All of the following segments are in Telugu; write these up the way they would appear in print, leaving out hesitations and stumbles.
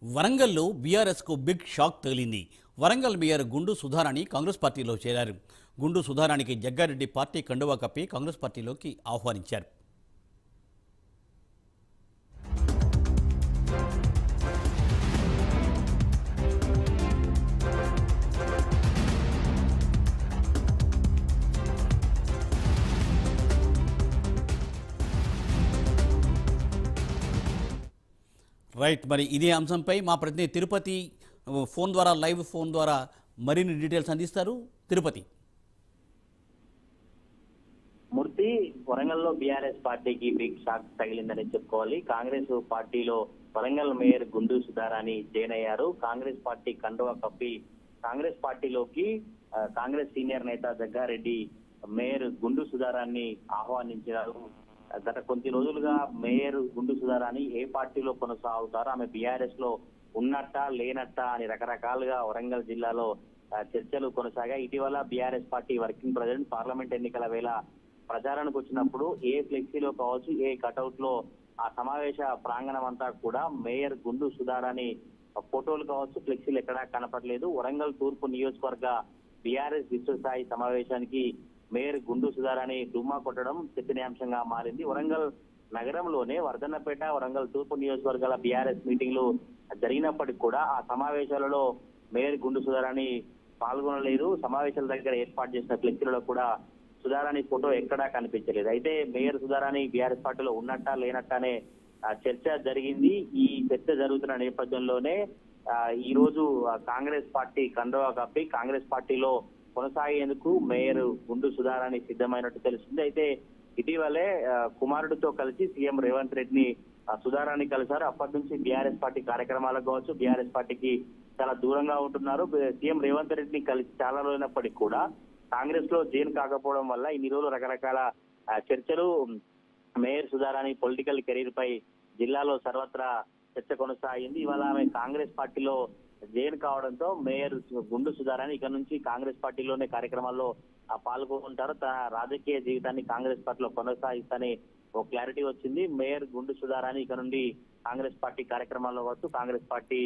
వరంగల్లో బీఆర్ఎస్కు బిగ్ షాక్ తగిలింది. వరంగల్ మేయర్ గుండు సుధారాణి కాంగ్రెస్ పార్టీలో చేరారు. గుండు సుధారాణికి జగ్గారెడ్డి పార్టీ కండువా కప్పి కాంగ్రెస్ పార్టీలోకి ఆహ్వానించారు. రైట్, మరి ఇదే అంశంపై మా ప్రతినిధి తిరుపతి లైవ్ ఫోన్ ద్వారా మరిన్ని డీటెయిల్స్ అందిస్తారు. తిరుపతి. మూర్తి, వరంగల్లో బీఆర్ఎస్ పార్టీకి బిగ్ షాక్ తగిలిందని చెప్పుకోవాలి. కాంగ్రెస్ పార్టీలో వరంగల్ మేయర్ గుండు సుధారాణి జాయిన్ అయ్యారు. కాంగ్రెస్ పార్టీ కండువా కప్పి కాంగ్రెస్ పార్టీలోకి కాంగ్రెస్ సీనియర్ నేత జగ్గారెడ్డి మేయర్ గుండు సుధారాన్ని ఆహ్వానించారు. గత కొద్ది రోజులుగా మేయర్ గుండు సుధారాణి ఏ పార్టీలో కొనసాగుతారో, ఆమె బీఆర్ఎస్ లో ఉన్నట్టా లేనట్టా అని రకరకాలుగా వరంగల్ జిల్లాలో చర్చలు కొనసాగాయి. ఇటీవల BRS party working president parliament ఎన్నికల వేళ ప్రచారానికి వచ్చినప్పుడు ఏ ఫ్లెక్సీలో కావచ్చు, ఏ కటౌట్ లో ఆ సమావేశ ప్రాంగణం అంతా కూడా మేయర్ గుండు సుధారాణి ఫోటోలు కావచ్చు, ఫ్లెక్సీలు ఎక్కడా కనపడలేదు. వరంగల్ తూర్పు నియోజకవర్గ బీఆర్ఎస్ విశ్వస్థాయి సమావేశానికి మేయర్ గుండు సుధారాణి డుమ్మా కొట్టడం చర్చనీయాంశంగా మారింది. వరంగల్ నగరంలోనే వర్ధన్నపేట, వరంగల్ తూర్పు నియోజకవర్గాల బీఆర్ఎస్ మీటింగ్లు జరిగినప్పటికీ కూడా ఆ సమావేశాలలో మేయర్ గుండు సుధారాణి పాల్గొనలేదు. సమావేశాల దగ్గర ఏర్పాటు చేసిన ఫ్లెక్సీలలో కూడా సుధారాణి ఫోటో ఎక్కడా కనిపించలేదు. అయితే మేయర్ సుధారాణి బీఆర్ఎస్ పార్టీలో ఉన్నట్టా లేనట్టానే చర్చ జరిగింది. ఈ చర్చ జరుగుతున్న నేపథ్యంలోనే ఈ రోజు కాంగ్రెస్ పార్టీ కండువా కప్పి కాంగ్రెస్ పార్టీలో కొనసాగేందుకు మేయర్ గుండు సుధారాణి సిద్ధమైనట్టు తెలుస్తుంది. అయితే ఇటీవలే కుమారుడితో కలిసి సీఎం రేవంత్ రెడ్డిని సుధారాణి కలిశారు. అప్పటి నుంచి బీఆర్ఎస్ పార్టీ కార్యక్రమాలకు కావచ్చు, బీఆర్ఎస్ పార్టీకి చాలా దూరంగా ఉంటున్నారు. సీఎం రేవంత్ రెడ్డిని కలిసి చాలా రోజులైనప్పటికీ కూడా కాంగ్రెస్ లో జాయిన్ కాకపోవడం వల్ల ఇన్ని రోజులు రకరకాల చర్చలు మేయర్ సుధారాణి పొలిటికల్ కెరీర్ పై జిల్లాలో సర్వత్రా చర్చ కొనసాగింది. ఇవాళ ఆమె కాంగ్రెస్ పార్టీలో జాయిన్ కావడంతో మేయర్ గుండు సుధారాణి ఇక నుంచి కాంగ్రెస్ పార్టీలోనే కార్యక్రమాల్లో పాల్గొంటారు. తన రాజకీయ జీవితాన్ని కాంగ్రెస్ పార్టీలో కొనసాగిస్తానే ఓ క్లారిటీ వచ్చింది. మేయర్ గుండు సుధారాణి ఇక నుండి కాంగ్రెస్ పార్టీ కార్యక్రమాల్లో వస్తూ కాంగ్రెస్ పార్టీ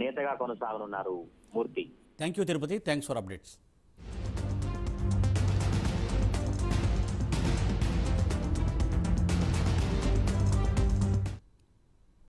నేతగా కొనసాగనున్నారు. Murthy. Thank you Tirupati. Thanks for updates.